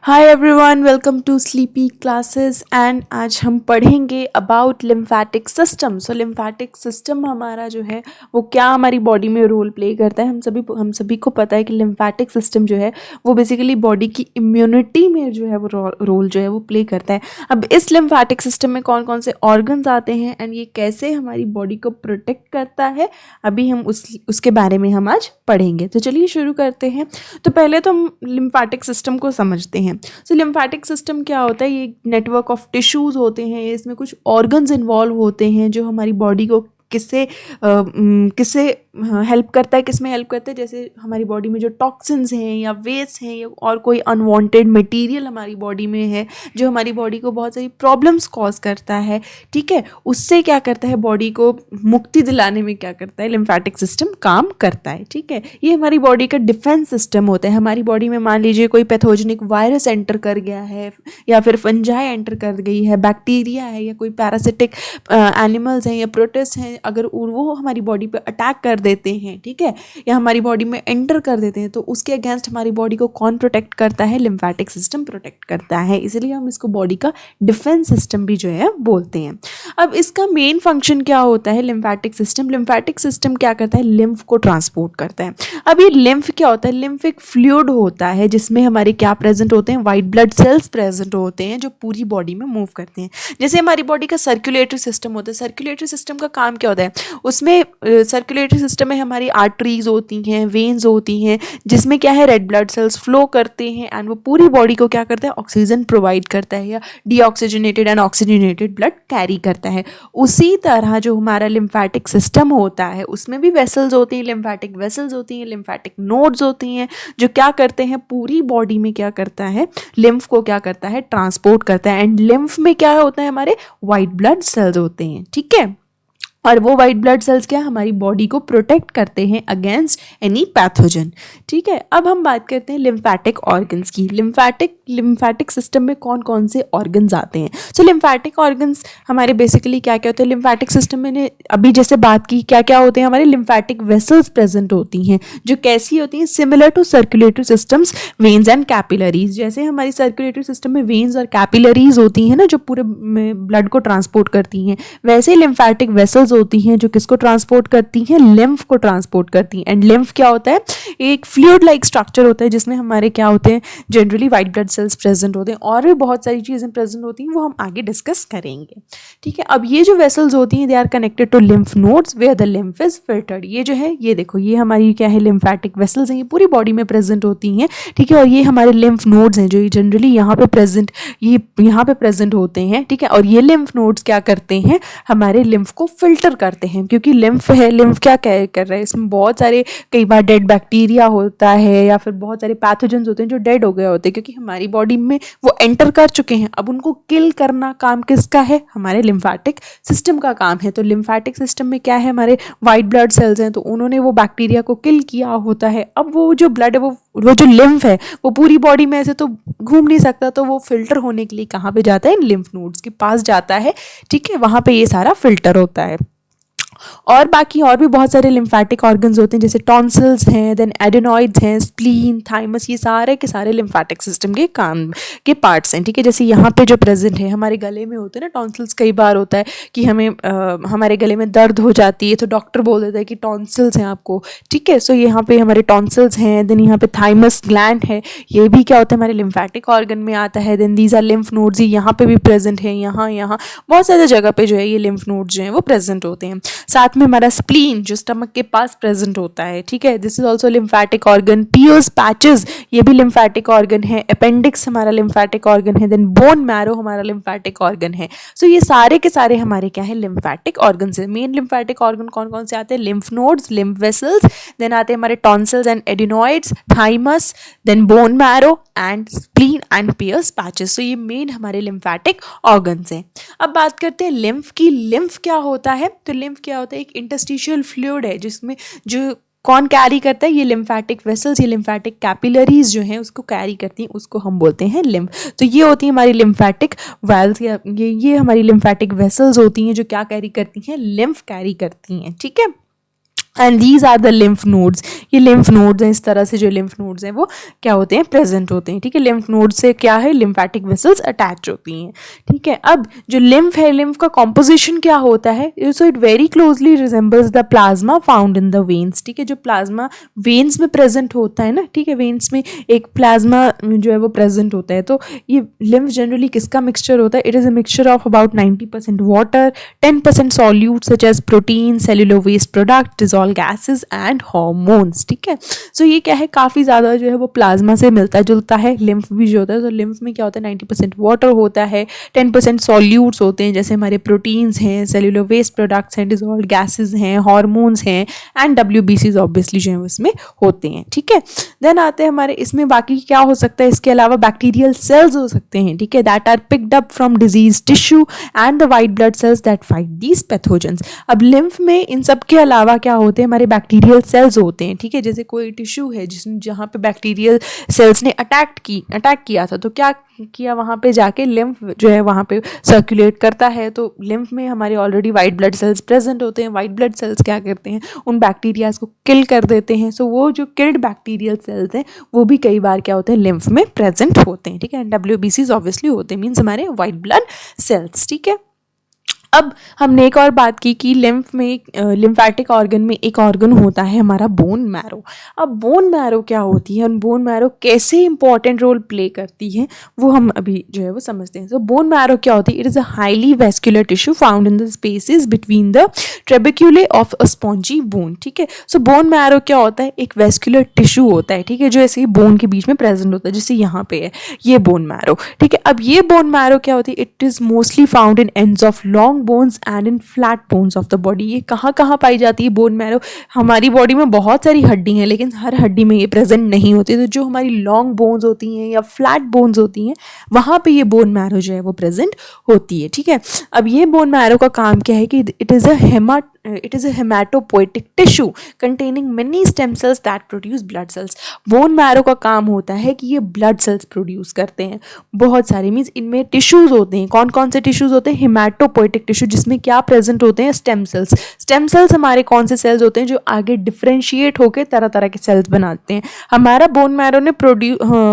Hi everyone, welcome to sleepy classes and आज हम पढ़ेंगे about lymphatic system. So lymphatic system हमारा जो है वो क्या हमारी बॉडी में रोल प्ले करता है। हम सभी को पता है कि लिम्फेटिक सिस्टम जो है वो बेसिकली बॉडी की इम्यूनिटी में जो है वो रोल जो है वो प्ले करता है। अब इस लिम्फेटिक सिस्टम में कौन कौन से ऑर्गन्स आते हैं एंड ये कैसे हमारी बॉडी को प्रोटेक्ट करता है, अभी हम उसके बारे में हम आज पढ़ेंगे। तो चलिए शुरू करते हैं। तो पहले तो हम लिम्फेटिक सिस्टम को समझते हैं। सो लिम्फेटिक सिस्टम क्या होता है? ये नेटवर्क ऑफ टिश्यूज़ होते हैं, इसमें कुछ ऑर्गन्स इन्वॉल्व होते हैं जो हमारी बॉडी को किससे किससे हेल्प करता है, किस में हेल्प करता है। जैसे हमारी बॉडी में जो टॉक्सिन्स हैं या वेस्ट हैं या और कोई अनवांटेड मटेरियल हमारी बॉडी में है जो हमारी बॉडी को बहुत सारी प्रॉब्लम्स कॉज करता है, ठीक है, उससे क्या करता है, बॉडी को मुक्ति दिलाने में क्या करता है, लिम्फेटिक सिस्टम काम करता है, ठीक है। ये हमारी बॉडी का डिफेंस सिस्टम होता है। हमारी बॉडी में मान लीजिए कोई पैथोजेनिक वायरस एंटर कर गया है या फिर फंजाई एंटर कर गई है, बैक्टीरिया है या कोई पैरासिटिक एनिमल्स हैं या प्रोटिस्ट हैं, अगर वो हमारी बॉडी पे अटैक कर देते हैं, ठीक है, या हमारी बॉडी में एंटर कर देते हैं, तो उसके अगेंस्ट हमारी बॉडी को कौन प्रोटेक्ट करता है? लिम्फेटिक सिस्टम प्रोटेक्ट करता है। इसलिए हम इसको बॉडी का डिफेंस सिस्टम भी जो है बोलते हैं। अब इसका मेन फंक्शन क्या होता है? लिम्फेटिक सिस्टम क्या करता है? लिम्फ को ट्रांसपोर्ट करता है। अब ये लिम्फ क्या होता है? लिम्फ एक फ्लूइड होता है जिसमें हमारे क्या प्रेजेंट होते हैं? वाइट ब्लड सेल्स प्रेजेंट होते हैं जो पूरी बॉडी में मूव करते हैं। जैसे हमारी बॉडी का सर्कुलेटरी सिस्टम होता है। सर्कुलेटरी सिस्टम का काम क्या होता है? उसमें सर्कुलेटरी सिस्टम में हमारी आर्टरीज होती हैं, वेन्स होती हैं, जिसमें क्या है, रेड ब्लड सेल्स फ्लो करते हैं एंड वो पूरी बॉडी को क्या करता है? ऑक्सीजन प्रोवाइड करता है या deoxygenated and oxygenated blood carry करता है। उसी तरह जो हमारा लिम्फेटिक सिस्टम होता है उसमें भी वेसल्स होती हैं, लिम्फेटिक वेसल्स होती हैं, लिम्फेटिक नोड्स होती हैं, जो क्या करते हैं, पूरी बॉडी में क्या करता है, लिम्फ को क्या करता है, ट्रांसपोर्ट करता है। एंड लिम्फ में क्या होता है, हमारे वाइट ब्लड सेल्स होते हैं, ठीक है। और वो वाइट ब्लड सेल्स क्या हमारी बॉडी को प्रोटेक्ट करते हैं अगेंस्ट एनी पैथोजन, ठीक है। अब हम बात करते हैं लिम्फेटिक ऑर्गन्स की। लिम्फेटिक सिस्टम में कौन कौन से ऑर्गन्स आते हैं? सो लिम्फेटिक ऑर्गन्स हमारे बेसिकली क्या क्या होते हैं? लिम्फेटिक सिस्टम में अभी जैसे बात की, क्या क्या होते हैं, हमारे लिम्फेटिक वेसल्स प्रेजेंट होती हैं जो कैसी होती हैं? Similar to circulatory systems, veins and capillaries. जैसे हमारी सर्कुलेटरी सिस्टम में वेन्स और कैपिलरीज होती हैं ना, जो पूरे ब्लड को ट्रांसपोर्ट करती हैं, वैसे ही लिम्फेटिक वेसल्स होती हैं जो किसको ट्रांसपोर्ट करती हैं? लिम्फ को ट्रांसपोर्ट करती हैं। एंड लिम्फ क्या होता है? एक फ्लूइड लाइक स्ट्रक्चर होता है जिसमें हमारे क्या होते हैं, generally white blood cells present होते हैं और भी बहुत सारी चीज़ें प्रेजेंट होती हैं, वो हम आगे डिस्कस करेंगे, ठीक है। अब ये जो वेसल्स होती हैं, they are connected to lymph nodes where the lymph is filtered. ये जो है, ये देखो, ये हमारी क्या है, लिम्फेटिक वेसल्स हैं, ये पूरी बॉडी में प्रेजेंट होती हैं, ठीक है। और ये हमारे लिम्फ नोड्स हैं जो जनरली यहाँ पे प्रेजेंट होते हैं, ठीक है। और ये लिम्फ नोड्स क्या करते हैं? हमारे लिम्फ को फिल्टर करते हैं, क्योंकि लिम्फ है, लिम्फ क्या कर रहा है, इसमें बहुत सारे कई बार डेड बैक्टीरिया होता है या फिर बहुत सारे पैथोजेंस होते हैं जो डेड हो गए होते हैं, क्योंकि हमारी बॉडी में वो एंटर कर चुके हैं। अब उनको किल करना काम किसका है? हमारे लिम्फेटिक सिस्टम का काम है। तो लिम्फेटिक सिस्टम में क्या है, हमारे वाइट ब्लड सेल्स हैं, तो उन्होंने वो बैक्टीरिया को किल किया होता है। अब वो जो ब्लड है, वो जो लिम्फ है, वो पूरी बॉडी में ऐसे तो घूम नहीं सकता, तो वो फिल्टर होने के लिए कहाँ पे जाता है? लिम्फ नोड्स के पास जाता है, ठीक है। वहाँ पे ये सारा फिल्टर होता है। और बाकी और भी बहुत सारे लिम्फेटिक ऑर्गन्स होते हैं, जैसे टॉन्सिल्स हैं, देन एडेनॉइड्स हैं, स्प्लीन, थाइमस, ये सारे के सारे लिम्फेटिक सिस्टम के काम के पार्ट्स हैं, ठीक है। जैसे यहाँ पे जो प्रेजेंट है, हमारे गले में होते हैं ना टॉन्सिल्स। कई बार होता है कि हमें हमारे गले में दर्द हो जाती है, तो डॉक्टर बोल देता है कि टॉन्सिल्स हैं आपको, ठीक है। सो यहाँ पे हमारे टॉन्सिल्स हैं, देन यहाँ पे थाइमस ग्लैंड है, ये भी क्या होता है, हमारे लिम्फेटिक ऑर्गन में आता है। Then these are lymph nodes, यहाँ पे भी प्रेजेंट है, यहाँ बहुत सारी जगह पे जो है ये लिम्फ नोड्स जो हैं वो प्रेजेंट होते हैं। साथ में हमारा स्प्लीन जो स्टमक के पास प्रेजेंट होता है, ठीक है, this is also lymphatic organ. Peyer's patches, ये भी लिम्फेटिक ऑर्गन है। अपेंडिक्स हमारा लिम्फेटिक ऑर्गन है। देन बोन मैरो हमारा लिम्फेटिक ऑर्गन है। सो ये सारे के सारे हमारे क्या है, लिम्फेटिक ऑर्गन है। मेन लिम्फेटिक ऑर्गन कौन कौन से आते हैं? Lymph nodes, lymph vessels, then आते हैं हमारे tonsils and adenoids, thymus, then bone marrow and spleen and Peyer's patches. So ये मेन हमारे लिम्फेटिक ऑर्गन्स हैं। अब बात करते हैं लिम्फ की। लिम्फ क्या होता है? तो लिम्फ क्या होता है? एक इंटरस्टिशियल फ्लूइड है जिसमें जो कौन कैरी करता है? ये लिम्फेटिक वेसल्स, ये लिम्फेटिक कैपिलरीज जो हैं उसको कैरी करती हैं, उसको हम बोलते हैं लिम्फ। तो ये होती है हमारी लिम्फेटिक वेल्स, या ये हमारी लिम्फेटिक वेसल्स होती हैं जो क्या कैरी करती हैं? लिम्फ कैरी करती हैं, ठीक है। And these are the lymph nodes. ये लिम्फ नोड्स हैं, इस तरह से जो लिम्फ नोड्स हैं वो क्या होते हैं, प्रेजेंट होते हैं, ठीक है। लिम्फ नोड से क्या है, लिम्फेटिक वेसल्स अटैच होती हैं, ठीक है। अब जो लिम्फ है, लिम्फ का कॉम्पोजिशन क्या होता है, so it very closely resembles the plasma found in the veins, ठीक है। जो प्लाज्मा वेन्स में प्रेजेंट होता है ना, ठीक है, वेन्स में एक प्लाज्मा जो है वो प्रेजेंट होता है। तो ये लिम्फ जनरली किसका मिक्सचर होता है, it is a mixture of about 90% water, 10% solute such as protein, cellular waste product, dissolved gases and hormones, ठीक है। सो ये क्या है, काफ़ी ज़्यादा जो है वो प्लाज्मा से मिलता जुलता है। लिम्फ भी जो होता है, तो लिम्फ में क्या होता है, 90% वाटर होता है, 10% सॉल्यूट्स होते हैं जैसे हमारे प्रोटीन्स हैं, सेल्यूलर वेस्ट प्रोडक्ट्स हैं, डिजॉल्व गैसेस हैं, हार्मोन्स हैं, एंड WBCs ऑब्वियसली जो है उसमें होते हैं, ठीक है। देन आते हैं हमारे इसमें बाकी क्या हो सकता है, इसके अलावा बैक्टीरियल सेल्स हो सकते हैं, ठीक है, that are picked up from disease tissue and the white blood cells that fight these pathogens. अब लिम्फ में इन सब के अलावा क्या होते हैं, हमारे बैक्टीरियल सेल्स होते हैं, ठीक है। जैसे कोई टिश्यू है जहाँ पे बैक्टीरियल सेल्स ने अटैक किया था, तो क्या किया, वहाँ पे जाके लिम्फ जो है वहाँ पे सर्कुलेट करता है। तो लिम्फ में हमारे already white blood cells present होते हैं। वाइट ब्लड सेल्स क्या करते हैं, उन बैक्टीरियाज को किल कर देते हैं। सो वो जो किल्ड बैक्टीरियल सेल्स हैं वो भी कई बार क्या होते हैं, लिम्फ में प्रेजेंट होते हैं, ठीक है। WBCs ऑब्वियसली होते हैं, मीन्स हमारे वाइट ब्लड सेल्स, ठीक है। अब हमने एक और बात की कि लिम्फ में, लिम्फेटिक ऑर्गन में एक ऑर्गन होता है हमारा बोन मैरो। अब बोन मैरो क्या होती है और बोन मैरो कैसे इंपॉर्टेंट रोल प्ले करती है वो हम अभी जो है वो समझते हैं। तो बोन मैरो क्या होती है, it is a highly vascular tissue found in the spaces between the trabeculae of a spongy bone, ठीक है। सो बोन मैरो क्या होता है, एक वेस्कुलर टिश्यू होता है, ठीक है, जो ऐसे बोन के बीच में प्रेजेंट होता है, जैसे यहाँ पे है ये बोन मैरो, ठीक है। अब ये बोन मैरो क्या होती है, it is mostly found in ends of long bones and in flat bones of the body. ये कहाँ कहाँ पाई जाती है बोन मैरो, हमारी बॉडी में बहुत सारी हड्डी हैं लेकिन हर हड्डी में ये प्रेजेंट नहीं होती। तो जो हमारी लॉन्ग बोन्स होती हैं या फ्लैट बोन्स होती हैं वहाँ पे ये बोन मैरो जो है वो प्रेजेंट होती है, ठीक है। अब ये बोन मैरो का काम क्या है कि it is a haematopoietic tissue containing many stem cells that produce blood cells. Bone marrow का काम होता है कि ये ब्लड सेल्स प्रोड्यूस करते हैं बहुत सारे, मीन्स इनमें टिश्यूज होते हैं। कौन कौन से टिश्यूज होते हैं, हेमाटोपोएटिक टिश्यू, जिसमें क्या प्रेजेंट होते हैं, स्टेम सेल्स। स्टेम सेल्स हमारे कौन से सेल्स होते हैं जो आगे डिफ्रेंशिएट होकर तरह तरह के सेल्स बनाते हैं। हमारा बोन मैरो ने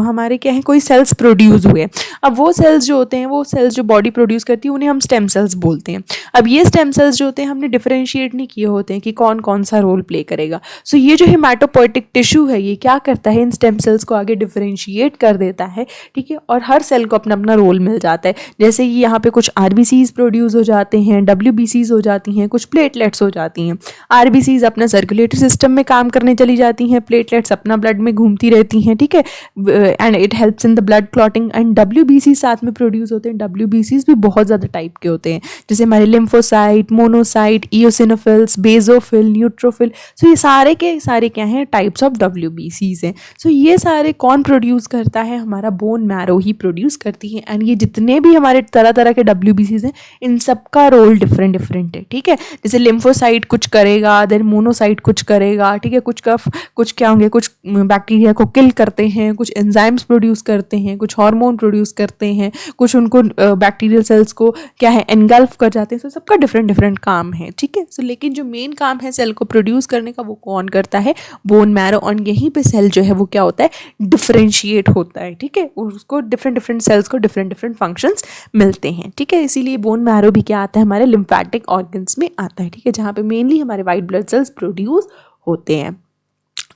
हमारे क्या है, कोई सेल्स प्रोड्यूस हुए। अब वो सेल्स जो होते हैं, वो सेल्स जो बॉडी प्रोड्यूस करती है उन्हें हम स्टेम सेल्स बोलते हैं। अब ये स्टेम सेल्स जो होते हैं हमने डिफरेंशिएट नहीं किए होते हैं कि कौन कौन सा रोल प्ले करेगा। सो ये जो हेमाटोपोएटिक टिश्यू है ये क्या करता है, इन स्टेम सेल्स को आगे डिफरेंशिएट कर देता है, ठीक है। और हर सेल को अपना अपना रोल मिल जाता है। जैसे कि यहाँ पे कुछ RBCs प्रोड्यूस हो जाते हैं, WBCs हो जाती हैं, कुछ प्लेटलेट्स हो जाती हैं। RBCs अपना सर्कुलेटरी सिस्टम में काम करने चली जाती हैं, प्लेटलेट्स अपना ब्लड में घूमती रहती हैं, ठीक है, and it helps in the blood clotting. And WBC साथ में प्रोड्यूस होते हैं। WBCs भी बहुत ज़्यादा टाइप के होते हैं, जैसे हमारे lymphocyte, monocyte, eosinophils, basophil, neutrophil. So ये सारे के सारे क्या हैं, टाइप्स ऑफ WBCs हैं। सो ये सारे कौन प्रोड्यूस करता है, हमारा बोन मैरो ही प्रोड्यूस करती है। एंड ये जितने भी हमारे तरह तरह के WBCs हैं इन सब का रोल डिफरेंट डिफरेंट है, ठीक है। जैसे लिम्फोसाइट कुछ करेगा, देन मोनोसाइट कुछ करेगा, ठीक है, कुछ क्या होंगे, कुछ बैक्टीरिया को किल करते हैं, कुछ एंजाइम्स प्रोड्यूस करते हैं, कुछ हार्मोन प्रोड्यूस करते हैं, कुछ उनको बैक्टीरियल सेल्स को क्या है एनगल्फ कर जाते हैं। सो सबका डिफरेंट डिफरेंट काम है, ठीक है। सो लेकिन जो मेन काम है सेल को प्रोड्यूस करने का वो कौन करता है, बोन मैरो। और यहीं पे सेल जो है वो क्या होता है, डिफरेंशिएट होता है, ठीक है। उसको डिफरेंट डिफरेंट सेल्स को डिफरेंट डिफरेंट फंक्शंस मिलते हैं, ठीक है। इसीलिए बोन मैरो भी क्या आता है, हमारे लिम्फेटिक ऑर्गन्स में आता है, ठीक है, जहाँ पे मेनली हमारे वाइट ब्लड सेल्स प्रोड्यूस होते हैं।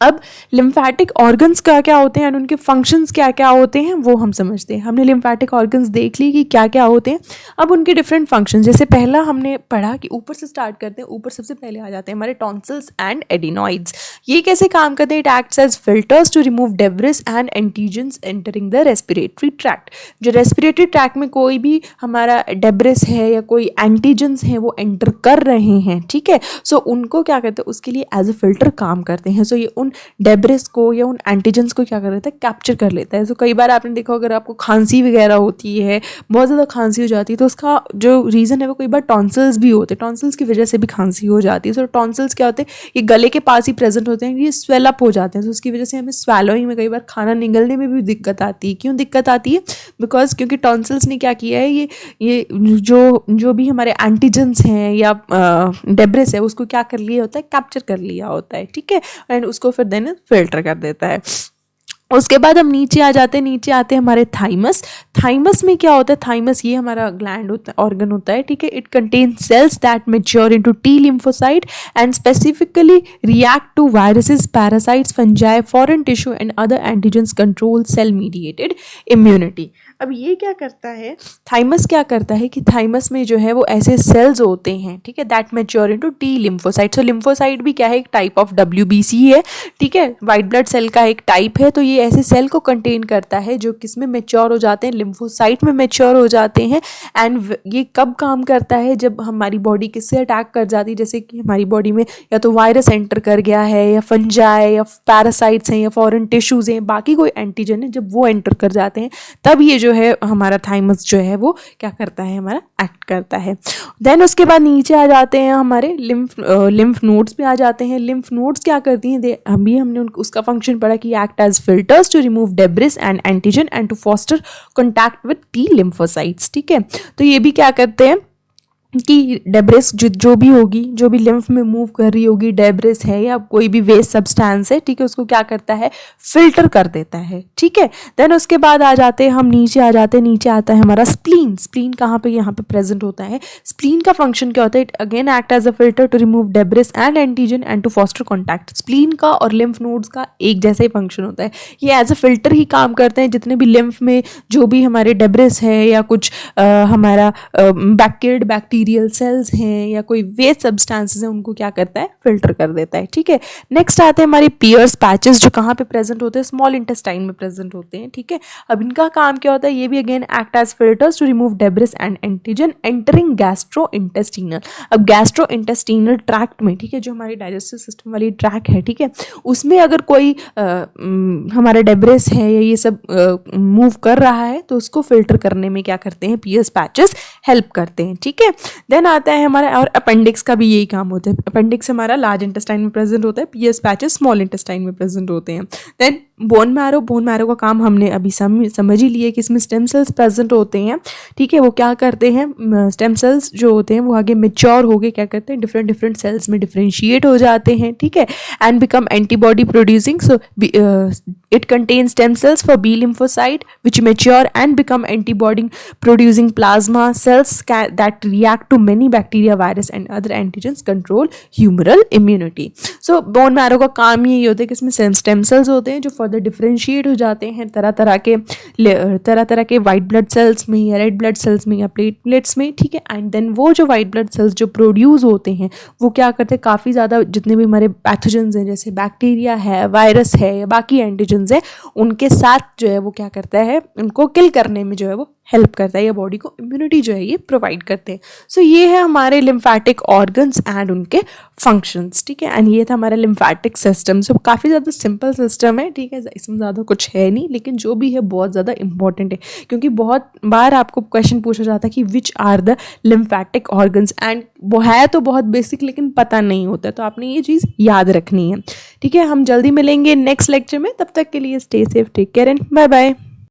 अब लिम्फेटिक ऑर्गन्स क्या क्या होते हैं और उनके फंक्शंस क्या क्या होते हैं वो हम समझते हैं। हमने लिम्फेटिक ऑर्गन्स देख ली कि क्या क्या होते हैं। अब उनके डिफरेंट फंक्शंस, जैसे पहला हमने पढ़ा कि ऊपर से स्टार्ट करते हैं, ऊपर सबसे पहले आ जाते हैं हमारे टॉन्सिल्स एंड एडिनॉइड्स। ये कैसे काम करते हैं, it acts as filters to remove debris and antigens entering the respiratory tract. जो रेस्पिरेटरी ट्रैक्ट में कोई भी हमारा डेब्रिस है या कोई एंटीजेंस है वो एंटर कर रहे हैं, ठीक है, सो उनको क्या करते हैं, उसके लिए एज अ फिल्टर काम करते हैं। सो ये उन डेब्रिस को या उन एंटीजन्स को क्या कर लेता है, कैप्चर कर लेता है। तो कई बार आपने देखा अगर आपको खांसी वगैरह होती है, बहुत ज़्यादा खांसी हो जाती है, तो उसका जो रीज़न है वो कई बार टॉन्सिल्स भी होते हैं, टॉन्सिल्स की वजह से भी खांसी हो जाती है। तो टॉन्सिल्स क्या होते हैं, ये गले के पास ही प्रेजेंट होते हैं, ये स्वेल अप हो जाते हैं, तो उसकी वजह से हमें स्वैलोइंग में कई बार खाना निगलने में भी दिक्कत आती है। क्यों दिक्कत आती है? बिकॉज क्योंकि टॉन्सिल्स ने क्या किया है, ये जो भी हमारे एंटीजन्स हैं या डेब्रिस है उसको क्या कर लिया होता है, कैप्चर कर लिया होता है, ठीक है, एंड उसको फिर देन फिल्टर कर देता है। उसके बाद हम नीचे आ जाते हैं, नीचे आते हैं हमारे थाइमस। थाइमस में क्या होता है, थाइमस ये हमारा ग्लैंड होता है, ऑर्गन होता है, ठीक है। It contain cells that mature into T lymphocyte and specifically react to viruses, parasites, fungi, foreign tissue and other antigens, control cell mediated immunity. अब ये क्या करता है, थाइमस क्या करता है कि थाइमस में जो है वो ऐसे सेल्स होते हैं, ठीक है, that mature into T lymphocyte. So lymphocyte भी क्या है, एक टाइप ऑफ WBC है, ठीक है, वाइट ब्लड सेल का एक टाइप है। तो ये ऐसे सेल को कंटेन करता है जो किस में मैच्योर हो जाते हैं, लिम्फोसाइट में मैच्योर हो जाते हैं। एंड ये कब काम करता है, जब हमारी बॉडी किससे अटैक कर जाती है, जैसे कि हमारी बॉडी में या तो वायरस एंटर कर गया है, या फंजाई या पैरासाइट्स हैं, या फॉरेन टिश्यूज हैं, बाकी कोई एंटीजन है, जब वो एंटर कर जाते हैं तब ये जो है हमारा थाइमस जो है वो क्या करता है, हमारा एक्ट करता है। देन उसके बाद नीचे आ जाते हैं हमारे लिम्फ नोड्स पे आ जाते हैं। लिम्फ नोड्स क्या करती हैं, अभी हमने उसका फंक्शन पढ़ा कि act as filters to remove debris and antigen and to foster contact with T lymphocytes, ठीक है। तो ये भी क्या करते हैं कि डेब्रिस जो भी होगी, जो भी लिम्फ में मूव कर रही होगी, डेब्रिस है या कोई भी वेस्ट सब्सटेंस है, ठीक है, उसको क्या करता है, फिल्टर कर देता है, ठीक है। देन उसके बाद आ जाते हैं हम नीचे आ जाते हैं, नीचे आता है हमारा स्प्लीन। स्प्लीन कहाँ पे, यहाँ पे प्रेजेंट होता है। स्प्लीन का फंक्शन क्या होता है, it again act as a filter to remove debris and antigen and to foster contact. Spleen का और लिम्फ नोड्स का एक जैसा ही फंक्शन होता है, ये एज अ फिल्टर ही काम करते हैं। जितने भी लिम्फ में जो भी हमारे डेब्रिस है या कुछ हमारा बैक्टीरियल सेल्स हैं या कोई वेस्ट सब्सटेंसेस हैं, उनको क्या करता है, फिल्टर कर देता है, ठीक है। नेक्स्ट आते हैं हमारे पियर्स पैचेस, जो कहाँ पे प्रेजेंट होते हैं, स्मॉल इंटेस्टाइन में प्रेजेंट होते हैं, ठीक है। अब इनका काम क्या होता है, ये भी again act as filters to remove debris and antigen entering gastro intestinal. अब गैस्ट्रो इंटेस्टिनल ट्रैक्ट में, ठीक है, जो हमारी डाइजेस्टिव सिस्टम वाली ट्रैक है, ठीक है, उसमें अगर कोई हमारा डेब्रिस है या ये सब मूव कर रहा है तो उसको फिल्टर करने में क्या करते हैं, पियर्स पैचेस हेल्प करते हैं, ठीक है। देन आता है हमारा, और अपेंडिक्स का भी यही काम होता है। अपेंडिक्स हमारा लार्ज इंटेस्टाइन में प्रेजेंट होता है, पियर्स पैचेस स्मॉल इंटेस्टाइन में प्रेजेंट होते हैं। देन बोन मैरो का काम हमने अभी समझ ही लिया कि इसमें स्टेम सेल्स प्रेजेंट होते हैं, ठीक है। वो क्या करते हैं, स्टेम सेल्स जो होते हैं वो आगे मेच्योर हो गए क्या करते हैं, डिफरेंट सेल्स में डिफरेंशिएट हो जाते हैं, ठीक है, and become antibody producing. So it contain stem cells for B lymphocyte which mature and become antibody producing plasma cells that react to many bacteria, virus and other antigens, control humoral immunity. So bone marrow का काम यही होता है कि इसमें stem cells होते हैं जो फर्दर डिफरेंशिएट हो जाते हैं तरह तरह के वाइट ब्लड सेल्स में या रेड ब्लड सेल्स में या प्लेटलेट्स में, ठीक है। एंड देन वो जो वाइट ब्लड सेल्स जो प्रोड्यूस होते हैं वो क्या करते हैं, काफ़ी ज़्यादा जितने भी हमारे पैथोजेंस हैं, जैसे बैक्टीरिया है, वायरस है या बाकी एंटीजेंस है, उनके साथ जो है वो क्या करता है, उनको किल करने में जो है वो हेल्प करता है या बॉडी को इम्यूनिटी जो है ये प्रोवाइड करते हैं। सो ये है हमारे लिम्फेटिक ऑर्गन्स एंड उनके फंक्शंस, ठीक है। एंड ये था हमारा लिम्फेटिक सिस्टम। सो काफ़ी ज़्यादा सिंपल सिस्टम है, ठीक है, इसमें ज़्यादा कुछ है नहीं, लेकिन जो भी है बहुत ज़्यादा इंपॉर्टेंट है, क्योंकि बहुत बार आपको क्वेश्चन पूछा जाता है कि which are the lymphatic organs, and वो है तो बहुत बेसिक लेकिन पता नहीं होता, तो आपने ये चीज़ याद रखनी है, ठीक है। हम जल्दी मिलेंगे नेक्स्ट लेक्चर में, तब तक के लिए stay safe, take care and bye bye.